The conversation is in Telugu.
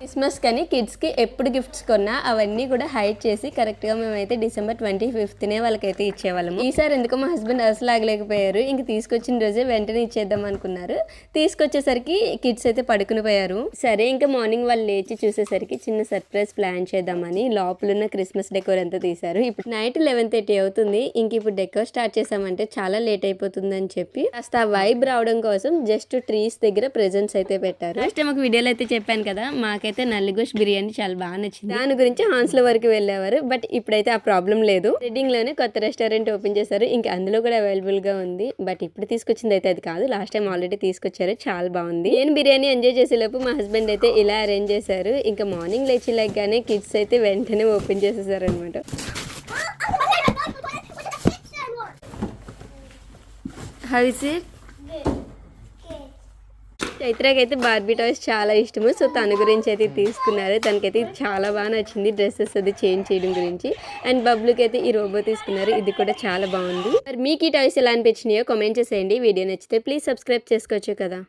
క్రిస్మస్ కానీ కిడ్స్కి ఎప్పుడు గిఫ్ట్స్ కొన్నా అవన్నీ కూడా హైడ్ చేసి కరెక్ట్గా మేమైతే డిసెంబర్ 25నే వాళ్ళకైతే ఇచ్చేవాళ్ళము. ఈసారి ఎందుకో మా హస్బెండ్ అసలు ఆగలేకపోయారు. ఇంక తీసుకొచ్చిన రోజే వెంటనే ఇచ్చేద్దాం అనుకున్నారు. తీసుకొచ్చేసరికి కిడ్స్ అయితే పడుకుని పోయారు. సరే ఇంకా మార్నింగ్ వాళ్ళు లేచి చూసేసరికి చిన్న సర్ప్రైజ్ ప్లాన్ చేద్దామని లోపలున్న క్రిస్మస్ డెకోర్ అంతా తీశారు. ఇప్పుడు నైట్ 11:30 అవుతుంది. ఇంక ఇప్పుడు డెకోర్ స్టార్ట్ చేసామంటే చాలా లేట్ అయిపోతుందని చెప్పి కాస్త వైబ్ రావడం కోసం జస్ట్ ట్రీస్ దగ్గర ప్రెజెంట్స్ అయితే పెట్టారు. లాస్ట్ టైం ఒక వీడియోలో అయితే చెప్పాను కదా, మాకైతే నల్లిగోష్ బిర్యానీ చాలా బాగా నచ్చింది. దాని గురించి హాన్స్లో వరకు వెళ్ళేవారు. బట్ ఇప్పుడైతే ఆ ప్రాబ్లం లేదు. రెడ్డింగ్ లోనే కొత్త రెస్టారెంట్ ఓపెన్ చేశారు. ఇంకా అందులో కూడా అవైలబుల్ గా ఉంది. బట్ ఇప్పుడు తీసుకొచ్చింది అయితే అది కాదు, లాస్ట్ టైం ఆల్రెడీ తీసుకొచ్చారు. చాలా బాగుంది. నేను బిర్యానీ ఎంజాయ్ చేసే లోపు మా హస్బెండ్ అయితే ఇలా అరేంజ్ చేశారు. ఇంకా మార్నింగ్ లేచి లెగ్గానే కిడ్స్ అయితే వెంటనే ఓపెన్ చేసేసారు అనమాట. How is it? చైత్రకి అయితే బార్బీ టాయ్స్ చాలా ఇష్టము. సో తన గురించి అయితే తీసుకున్నారు. తనకైతే చాలా బాగా నచ్చింది డ్రెస్సెస్ అది చేంజ్ చేయడం గురించి. అండ్ బబ్లుకి అయితే ఈ రోబో తీసుకున్నారు. ఇది కూడా చాలా బాగుంది. మరి మీకు ఈ టాయ్స్ ఎలా అనిపించినాయో కామెంట్ చేసేయండి. వీడియో నచ్చితే ప్లీజ్ సబ్స్క్రైబ్ చేసుకోవచ్చు కదా.